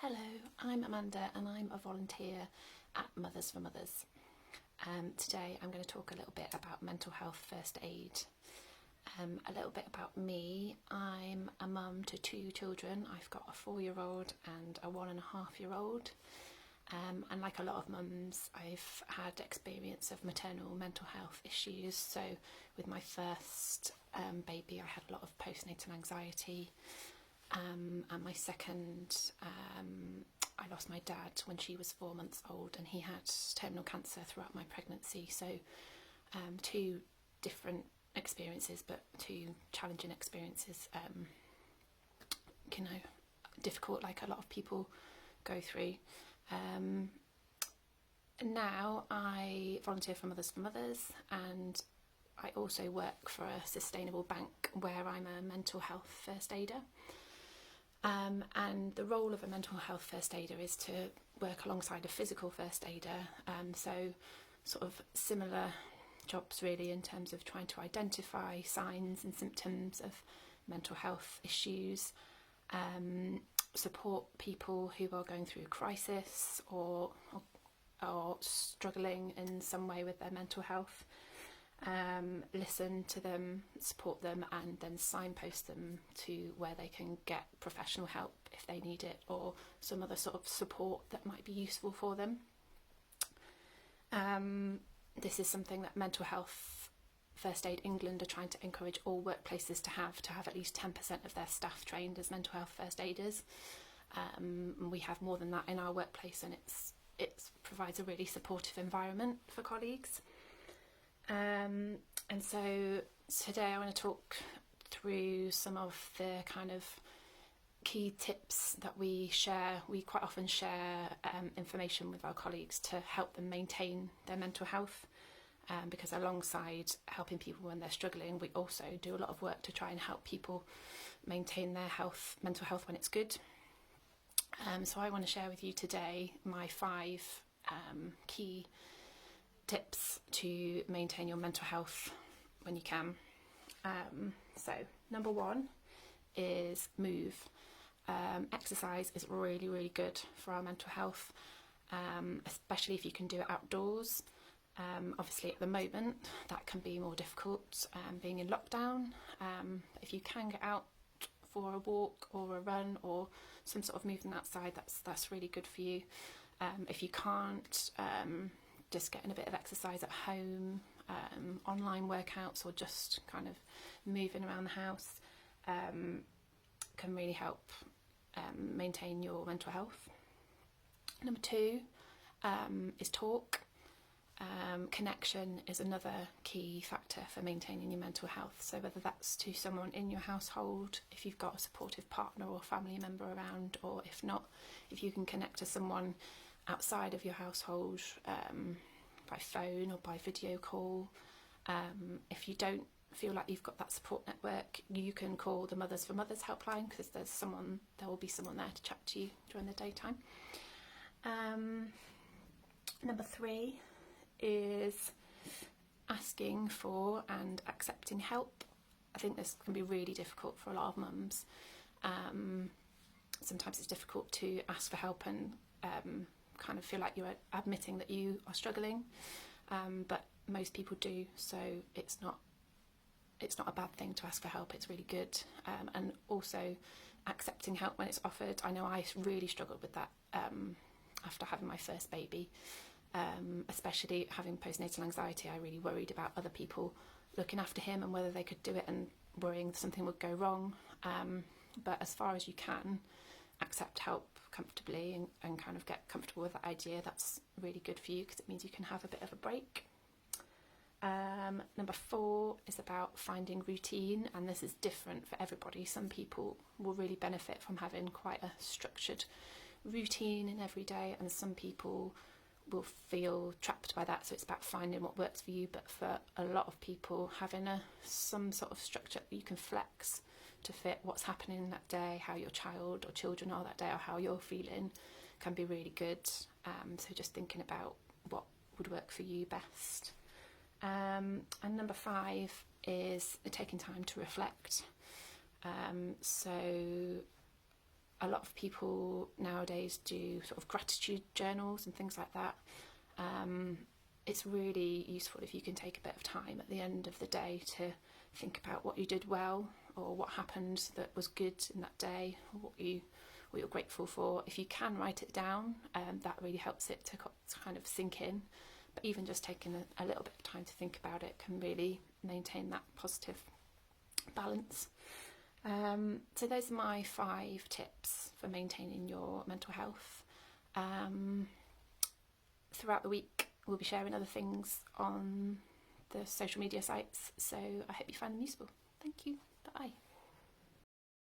Hello, I'm Amanda and I'm a volunteer at Mothers for Mothers. Today I'm going to talk a little bit about mental health first aid. A little bit about me. I'm a mum to two children. I've got a 4-year-old and a 1.5-year-old. And like a lot of mums, I've had experience of maternal mental health issues. So with my first baby, I had a lot of postnatal anxiety. And my second, I lost my dad when she was 4 months old, and he had terminal cancer throughout my pregnancy. So two different experiences, but two challenging experiences, difficult, like a lot of people go through. Now I volunteer for Mothers for Mothers, and I also work for a sustainable bank where I'm a mental health first aider. And the role of a mental health first aider is to work alongside a physical first aider, so sort of similar jobs really in terms of trying to identify signs and symptoms of mental health issues, support people who are going through a crisis or struggling in some way with their mental health, listen to them, support them, and then signpost them to where they can get professional help if they need it, or some other sort of support that might be useful for them. This is something that Mental Health First Aid England are trying to encourage all workplaces to have at least 10% of their staff trained as mental health first aiders. We have more than that in our workplace, and it provides a really supportive environment for colleagues. And so today I want to talk through some of the kind of key tips that we share. We quite often share information with our colleagues to help them maintain their mental health, because alongside helping people when they're struggling, we also do a lot of work to try and help people maintain their mental health when it's good. So I want to share with you today my 5 key tips to maintain your mental health when you can. So number 1 is move. Exercise is really, really good for our mental health, especially if you can do it outdoors. Obviously at the moment that can be more difficult, being in lockdown. If you can get out for a walk or a run or some sort of movement outside, that's really good for you. If you can't, just getting a bit of exercise at home, online workouts, or just kind of moving around the house can really help maintain your mental health. Number 2 is talk. Connection is another key factor for maintaining your mental health. So whether that's to someone in your household, if you've got a supportive partner or family member around, or if not, if you can connect to someone outside of your household, by phone or by video call. If you don't feel like you've got that support network, you can call the Mothers for Mothers helpline, because there will be someone there to chat to you during the daytime. Number 3 is asking for and accepting help. I think this can be really difficult for a lot of mums. Sometimes it's difficult to ask for help and kind of feel like you're admitting that you are struggling, but most people do, so it's not a bad thing to ask for help. It's really good. And also accepting help when it's offered. I know I really struggled with that after having my first baby, especially having postnatal anxiety. I really worried about other people looking after him and whether they could do it, and worrying something would go wrong. But as far as you can, accept help comfortably and kind of get comfortable with that idea. That's really good for you, because it means you can have a bit of a break. Number 4 is about finding routine, and this is different for everybody. Some people will really benefit from having quite a structured routine in every day, and some people will feel trapped by that. So it's about finding what works for you. But for a lot of people, having some sort of structure that you can flex to fit what's happening that day, how your child or children are that day, or how you're feeling, can be really good. So just thinking about what would work for you best. And number 5 is taking time to reflect. So a lot of people nowadays do sort of gratitude journals and things like that. It's really useful if you can take a bit of time at the end of the day to think about what you did well, or what happened that was good in that day, or what you're grateful for. If you can write it down, that really helps it to kind of sink in. But even just taking a little bit of time to think about it can really maintain that positive balance. So those are my 5 tips for maintaining your mental health. Throughout the week, we'll be sharing other things on the social media sites, so I hope you find them useful. Thank you. Bye.